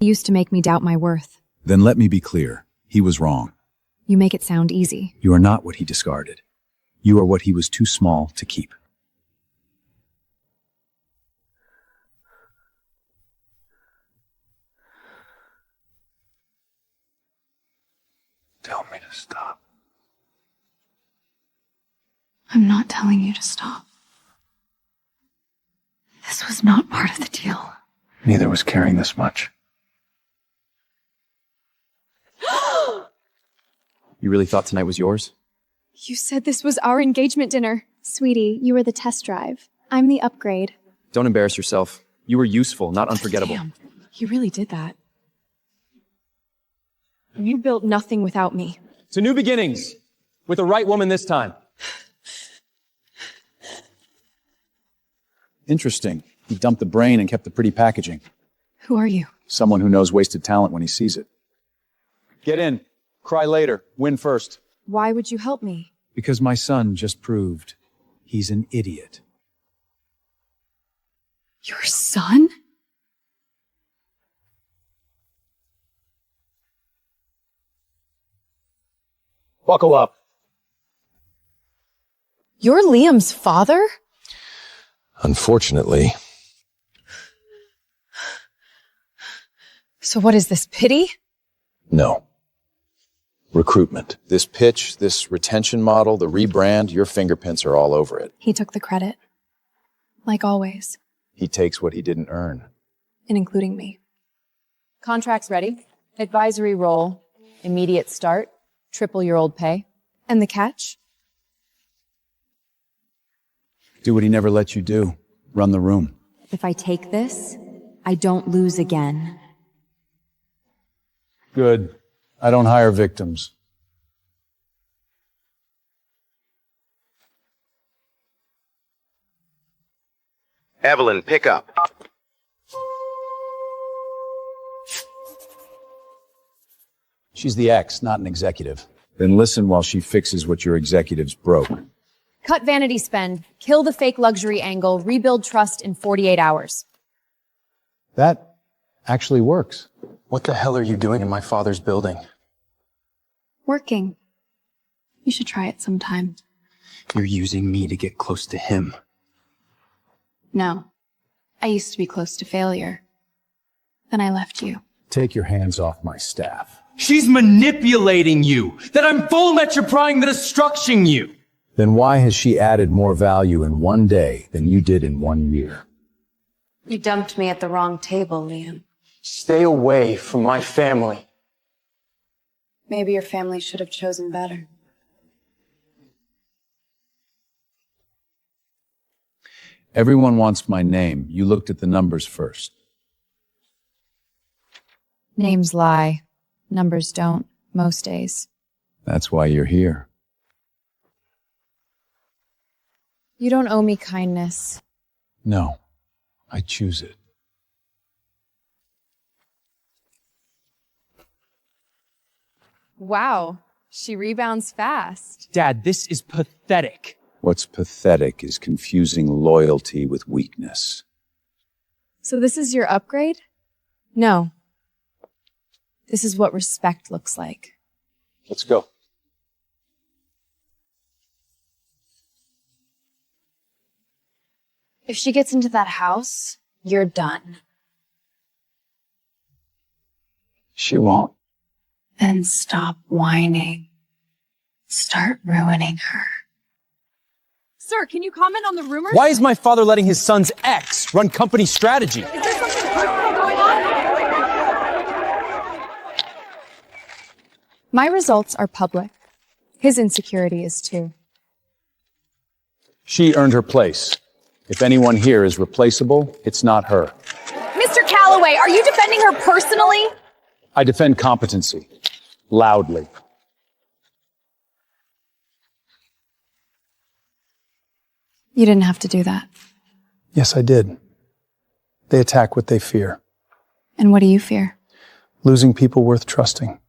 He used to make me doubt my worth. Then let me be clear. He was wrong. You make it sound easy. You are not what he discarded. You are what he was too small to keep. Tell me to stop. I'm not telling you to stop. This was not part of the deal. Neither was caring this much. You really thought tonight was yours? You said this was our engagement dinner. Sweetie, you were the test drive. I'm the upgrade. Don't embarrass yourself. You were useful, not unforgettable. Damn, you really did that. You built nothing without me. To new beginnings. With the right woman this time. Interesting. He dumped the brain and kept the pretty packaging. Who are you? Someone who knows wasted talent when he sees it. Get in. Cry later. Win first. Why would you help me? Because my son just proved he's an idiot. Your son? Buckle up. You're Liam's father? Unfortunately. So what is this, pity? No. Recruitment. This pitch, this retention model, the rebrand, your fingerprints are all over it. He took the credit. Like always. He takes what he didn't earn. And including me. Contracts ready. Advisory role. Immediate start. Triple your old pay. And the catch? Do what he never let you do. Run the room. If I take this, I don't lose again. Good. I don't hire victims. Evelyn, pick up. She's the ex, not an executive. Then listen while she fixes what your executives broke. Cut vanity spend. Kill the fake luxury angle. Rebuild trust in 48 hours. That actually works. What the hell are you doing in my father's building? Working. You should try it sometime. You're using me to get close to him. No. I used to be close to failure. Then I left you. Take your hands off my staff. She's manipulating you. That I'm full measure prying the destruction you. Then why has she added more value in one day than you did in 1 year? You dumped me at the wrong table, Liam. Stay away from my family. Maybe your family should have chosen better. Everyone wants my name. You looked at the numbers first. Names lie. Numbers don't, most days. That's why you're here. You don't owe me kindness. No, I choose it. Wow. She rebounds fast. Dad, this is pathetic. What's pathetic is confusing loyalty with weakness. So this is your upgrade? No. This is what respect looks like. Let's go. If she gets into that house, you're done. She won't. Then stop whining. Start ruining her. Sir, can you comment on the rumors? Why is my father letting his son's ex run company strategy? Is there something personal going on? My results are public. His insecurity is too. She earned her place. If anyone here is replaceable, it's not her. Mr. Calloway, are you defending her personally? I defend competency. Loudly. You didn't have to do that. Yes, I did. They attack what they fear. And what do you fear? Losing people worth trusting.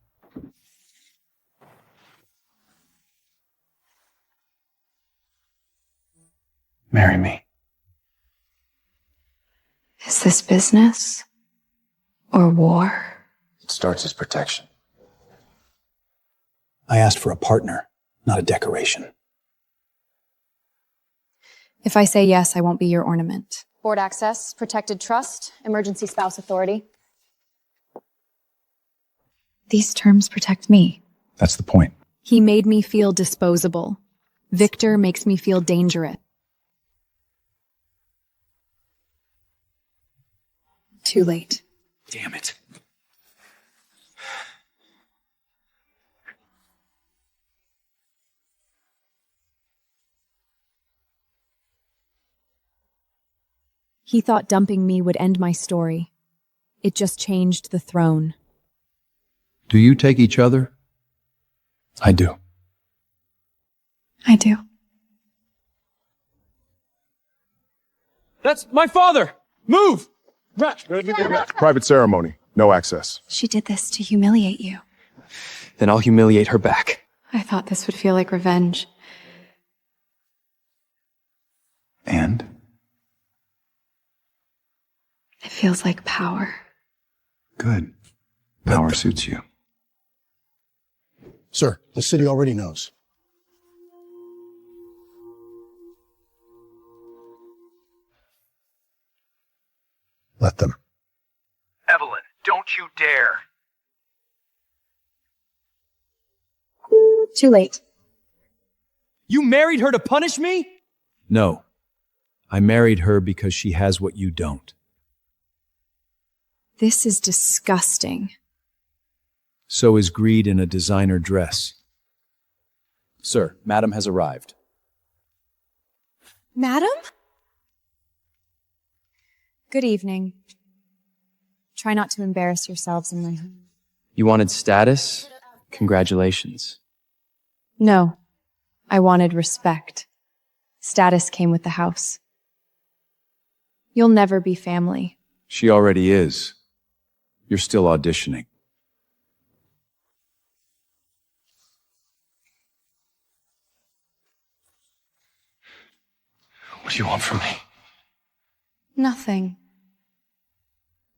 Marry me. Is this business Or war? It starts as protection. I asked for a partner, not a decoration. If I say yes, I won't be your ornament. Board access, protected trust, emergency spouse authority. These terms protect me. That's the point. He made me feel disposable. Victor makes me feel dangerous. Too late. Damn it. He thought dumping me would end my story. It just changed the throne. Do you take each other? I do. I do. That's my father! Move! Private ceremony. No access. She did this to humiliate you. Then I'll humiliate her back. I thought this would feel like revenge. And? It feels like power. Good. Power suits you. Sir, the city already knows. Let them. Evelyn, don't you dare. Too late. You married her to punish me? No. I married her because she has what you don't. This is disgusting. So is greed in a designer dress. Sir, madam has arrived. Madam? Good evening. Try not to embarrass yourselves in my home. You wanted status? Congratulations. No. I wanted respect. Status came with the house. You'll never be family. She already is. You're still auditioning. What do you want from me? Nothing.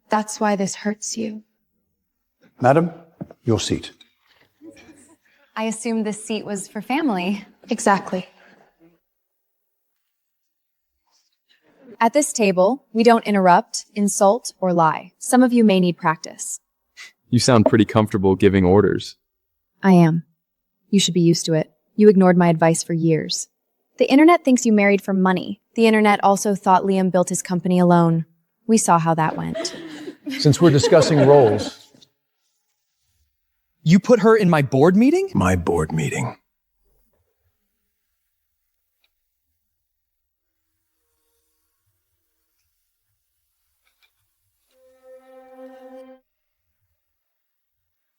That's why this hurts you. Madam, your seat. I assumed this seat was for family. Exactly. At this table, we don't interrupt, insult, or lie. Some of you may need practice. You sound pretty comfortable giving orders. I am. You should be used to it. You ignored my advice for years. The internet thinks you married for money. The internet also thought Liam built his company alone. We saw how that went. Since we're discussing roles, You put her in my board meeting? my board meeting.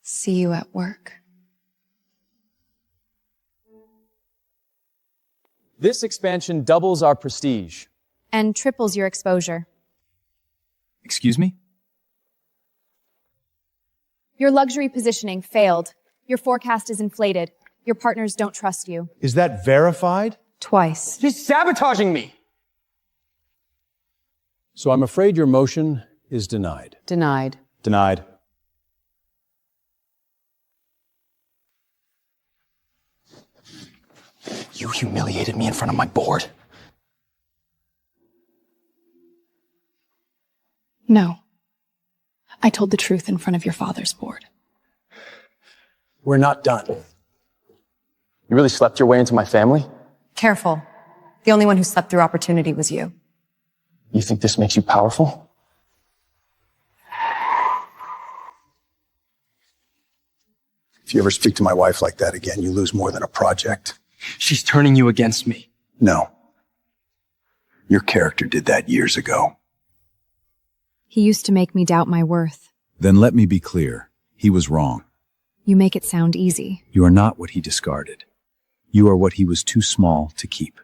See you at work. This expansion doubles our prestige. And triples your exposure. Excuse me? Your luxury positioning failed. Your forecast is inflated. Your partners don't trust you. Is that verified? Twice. She's sabotaging me! So I'm afraid your motion is denied. Denied. Denied. You humiliated me in front of my board. No. I told the truth in front of your father's board. We're not done. You really slept your way into my family? Careful. The only one who slept through opportunity was you. You think this makes you powerful? If you ever speak to my wife like that again, you lose more than a project. She's turning you against me. No. Your character did that years ago. He used to make me doubt my worth. Then let me be clear. He was wrong. You make it sound easy. You are not what he discarded. You are what he was too small to keep.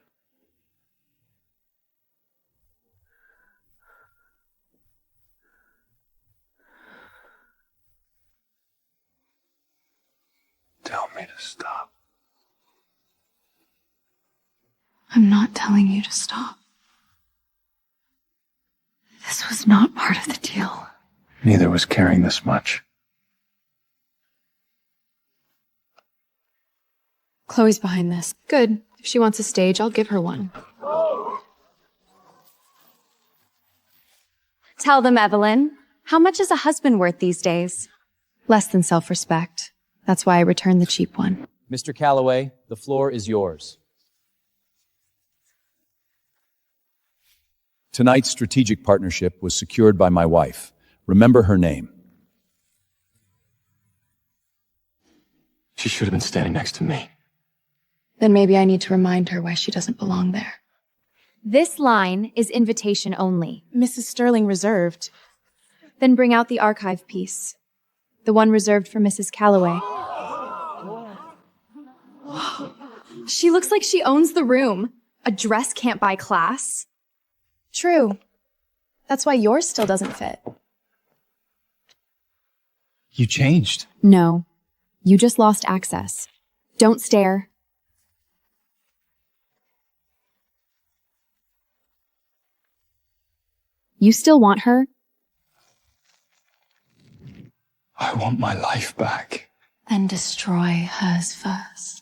Tell me to stop. I'm not telling you to stop. This was not part of the deal. Neither was caring this much. Chloe's behind this. Good. If she wants a stage, I'll give her one. Tell them, Evelyn. How much is a husband worth these days? Less than self-respect. That's why I returned the cheap one. Mr. Calloway, the floor is yours. Tonight's strategic partnership was secured by my wife. Remember her name. She should have been standing next to me. Then maybe I need to remind her why she doesn't belong there. This line is invitation only. Mrs. Sterling reserved. Then bring out the archive piece. The one reserved for Mrs. Calloway. She looks like she owns the room. A dress can't buy class. True. That's why yours still doesn't fit. You changed. No. You just lost access. Don't stare. You still want her? I want my life back. Then destroy hers first.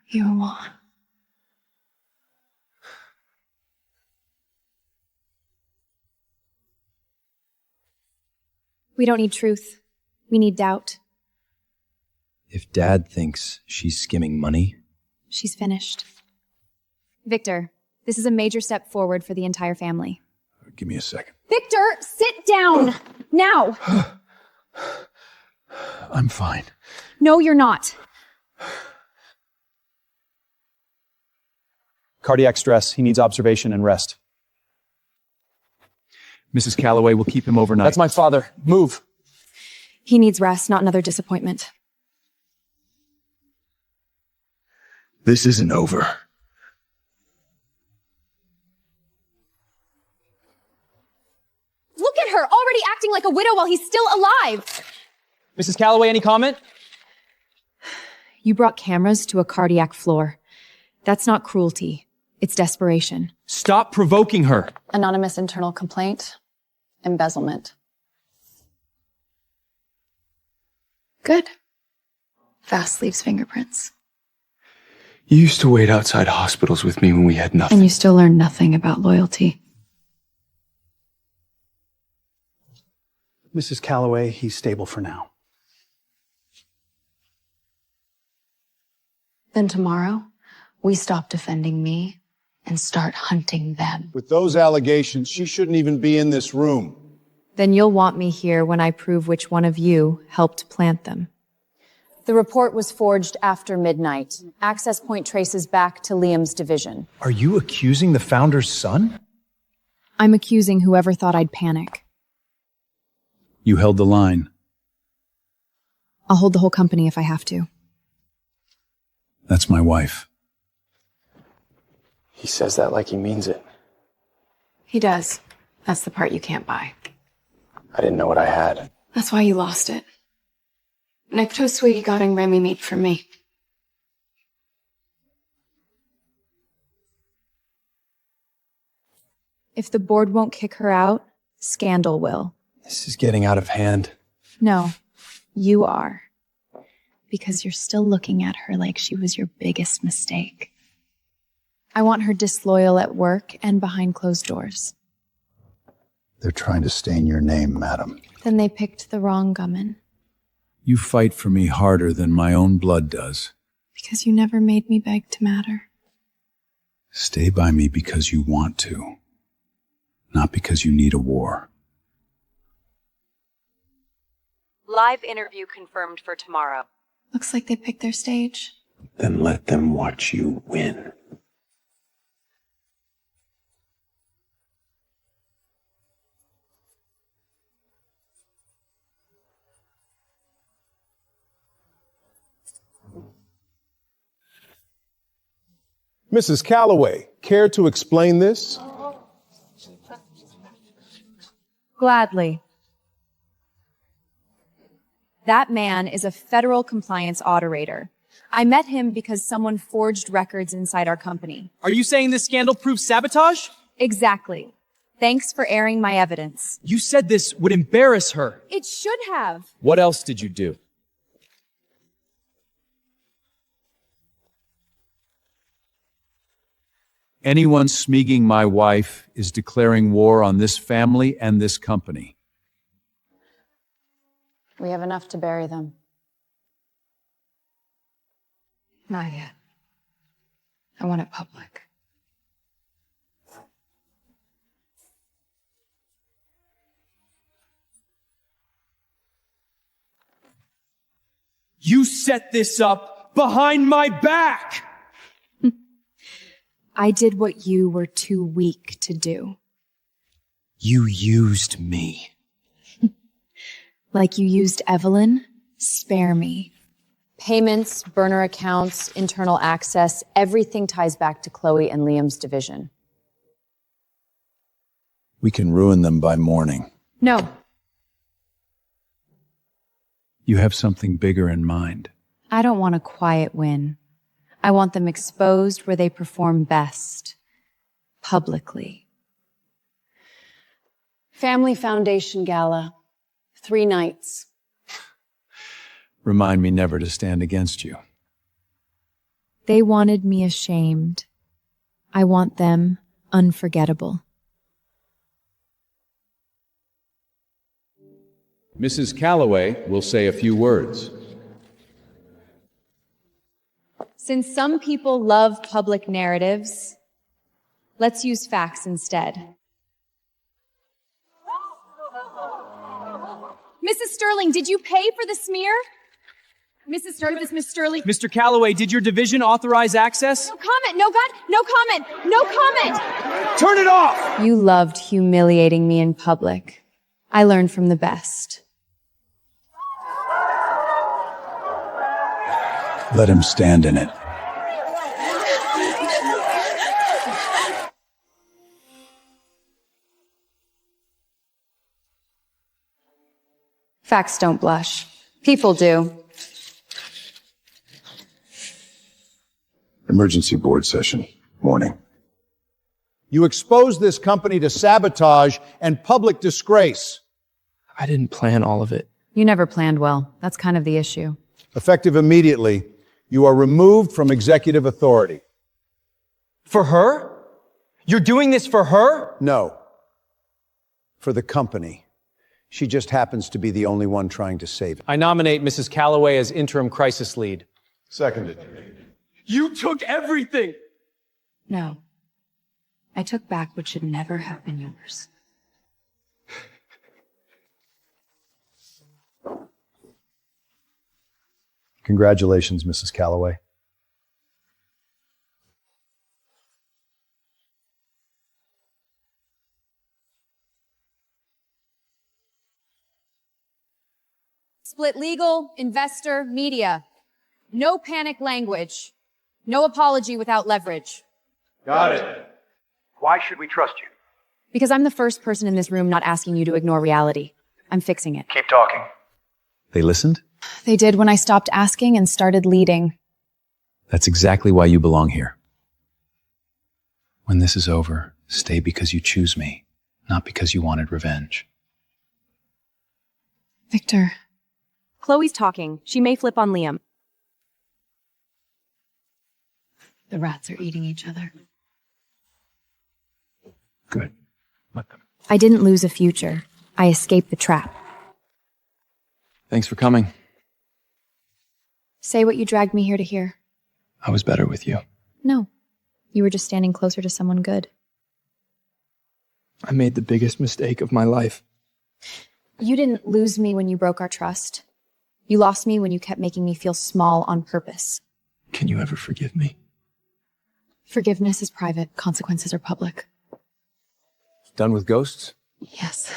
You won. We don't need truth. We need doubt. If Dad thinks she's skimming money, She's finished. Victor, this is a major step forward for the entire family. Give me a second. Victor, sit down! Now! I'm fine. No, you're not. cardiac stress. He needs observation and rest. Mrs. Calloway will keep him overnight. That's my father. Move. He needs rest, not another disappointment. This isn't over. Look at her, already acting like a widow while he's still alive! Mrs. Calloway, any comment? You brought cameras to a cardiac floor. That's not cruelty. It's desperation. Stop provoking her. Anonymous internal complaint. Embezzlement. Good. Fast leaves fingerprints. You used to wait outside hospitals with me when we had nothing. And you still learn nothing about loyalty. Mrs. Calloway, he's stable for now. Then tomorrow, we stop defending me and start hunting them. With those allegations, she shouldn't even be in this room. Then you'll want me here when I prove which one of you helped plant them. The report was forged after midnight. Access point traces back to Liam's division. Are you accusing the founder's son? I'm accusing whoever thought I'd panic. You held the line. I'll hold the whole company if I have to. That's my wife. He says that like he means it. He does. That's the part you can't buy. I didn't know what I had. That's why you lost it. Nekto Swiggy garing Remy meat for me. If the board won't kick her out, scandal will. This is getting out of hand. No, you are. Because you're still looking at her like she was your biggest mistake. I want her disloyal at work and behind closed doors. They're trying to stain your name, madam. Then they picked the wrong gummin. You fight for me harder than my own blood does. Because you never made me beg to matter. Stay by me because you want to, not because you need a war. Live interview confirmed for tomorrow. Looks like they picked their stage. Then let them watch you win. Mrs. Calloway, care to explain this? Gladly. That man is a federal compliance auditor. I met him because someone forged records inside our company. Are you saying this scandal proves sabotage? Exactly. Thanks for airing my evidence. You said this would embarrass her. It should have. What else did you do? Anyone smeaging my wife is declaring war on this family and this company. We have enough to bury them. Not yet. I want it public. You set this up behind my back! I did what you were too weak to do. You used me. Like you used Evelyn? Spare me. Payments, burner accounts, internal access, everything ties back to Chloe and Liam's division. We can ruin them by morning. No. You have something bigger in mind. I don't want a quiet win. I want them exposed where they perform best. Publicly. Family Foundation Gala. 3 nights. Remind me never to stand against you. They wanted me ashamed. I want them unforgettable. Mrs. Calloway will say a few words. Since some people love public narratives, let's use facts instead. Mrs. Sterling, did you pay for the smear? Mrs. Sterling, Miss Sterling. Mr. Calloway, did your division authorize access? No comment, no God, no comment, no comment! Turn it off! You loved humiliating me in public. I learned from the best. Let him stand in it. Facts don't blush. People do. Emergency board session. Morning. You exposed this company to sabotage and public disgrace. I didn't plan all of it. You never planned well. That's kind of the issue. Effective immediately, you are removed from executive authority. For her? You're doing this for her? No. For the company. She just happens to be the only one trying to save it. I nominate Mrs. Calloway as interim crisis lead. Seconded. You took everything! No. I took back what should never have been yours. Congratulations, Mrs. Calloway. Split legal, investor, media. No panic language. No apology without leverage. Got it. Why should we trust you? Because I'm the first person in this room not asking you to ignore reality. I'm fixing it. Keep talking. They listened? They did when I stopped asking and started leading. That's exactly why you belong here. When this is over, stay because you choose me, not because you wanted revenge. Victor. Chloe's talking. She may flip on Liam. The rats are eating each other. Good. Let them. I didn't lose a future. I escaped the trap. Thanks for coming. Say what you dragged me here to hear. I was better with you. No. You were just standing closer to someone good. I made the biggest mistake of my life. You didn't lose me when you broke our trust. You lost me when you kept making me feel small on purpose. Can you ever forgive me? Forgiveness is private. Consequences are public. Done with ghosts? Yes.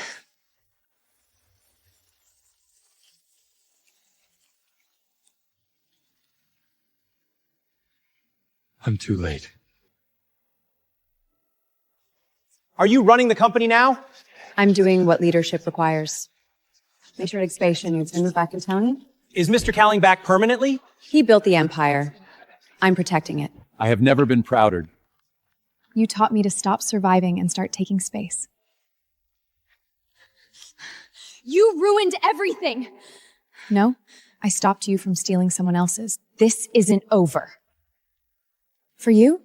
I'm too late. Are you running the company now? I'm doing what leadership requires. Make sure to expansion and move back in town. Is Mr. Cowling back permanently? He built the empire. I'm protecting it. I have never been prouder. You taught me to stop surviving and start taking space. You ruined everything! No, I stopped you from stealing someone else's. This isn't over. For you,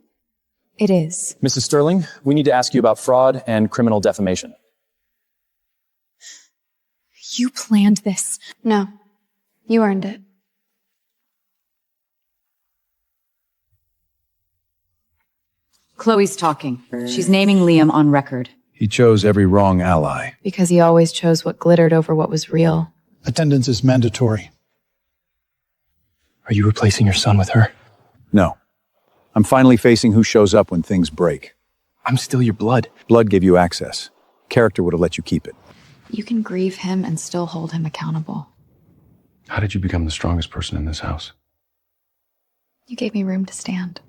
it is. Mrs. Sterling, we need to ask you about fraud and criminal defamation. You planned this. No, you earned it. Chloe's talking. She's naming Liam on record. He chose every wrong ally. Because he always chose what glittered over what was real. Attendance is mandatory. Are you replacing your son with her? No. I'm finally facing who shows up when things break. I'm still your blood. Blood gave you access. Character would have let you keep it. You can grieve him and still hold him accountable. How did you become the strongest person in this house? You gave me room to stand.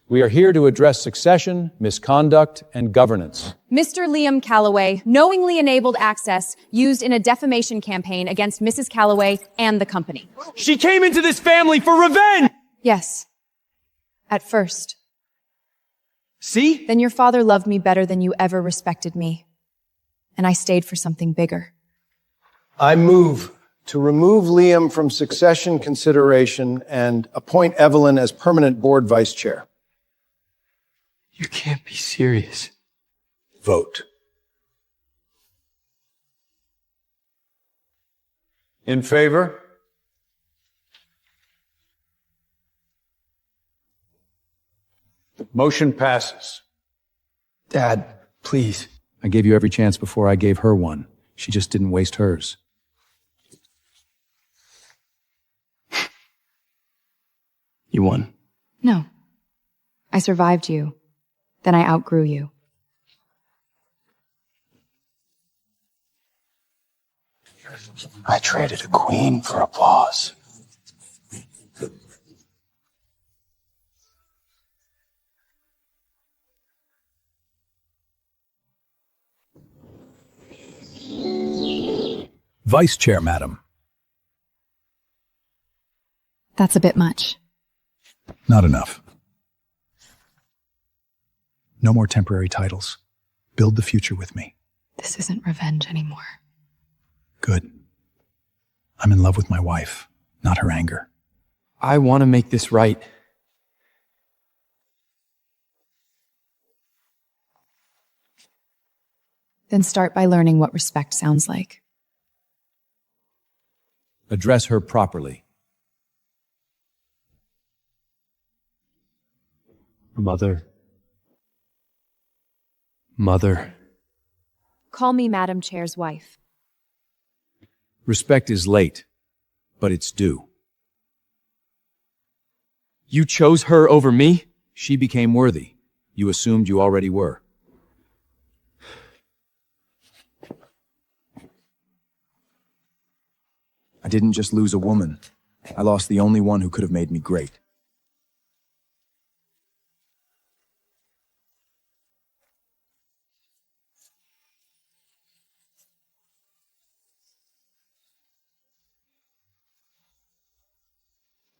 We are here to address succession, misconduct, and governance. Mr. Liam Calloway knowingly enabled access used in a defamation campaign against Mrs. Calloway and the company. She came into this family for revenge! Yes. At first. See? Then your father loved me better than you ever respected me. And I stayed for something bigger. I move to remove Liam from succession consideration and appoint Evelyn as permanent board vice chair. You can't be serious. Vote. In favor? Motion passes. Dad, please. I gave you every chance before I gave her one. She just didn't waste hers. You won. No. I survived you. Then I outgrew you. I traded a queen for applause. Vice Chair, madam. That's a bit much. Not enough. No more temporary titles. Build the future with me. This isn't revenge anymore. Good. I'm in love with my wife, not her anger. I want to make this right. Then start by learning what respect sounds like. Address her properly. Mother. Mother. Call me Madam Chair's wife. Respect is late, but it's due. You chose her over me? She became worthy. You assumed you already were. I didn't just lose a woman. I lost the only one who could have made me great.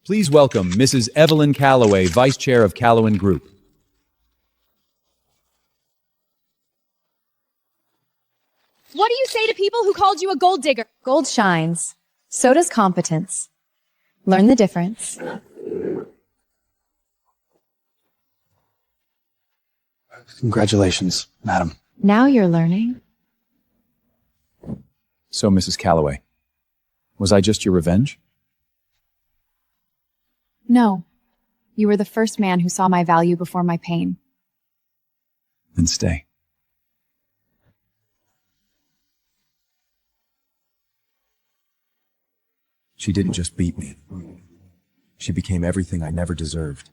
Please welcome Mrs. Evelyn Calloway, Vice Chair of Callowan Group. What do you say to people who called you a gold digger? Gold shines. So does competence. Learn the difference. Congratulations, madam. Now you're learning. So, Mrs. Calloway, was I just your revenge? No. You were the first man who saw my value before my pain. Then stay. She didn't just beat me. She became everything I never deserved.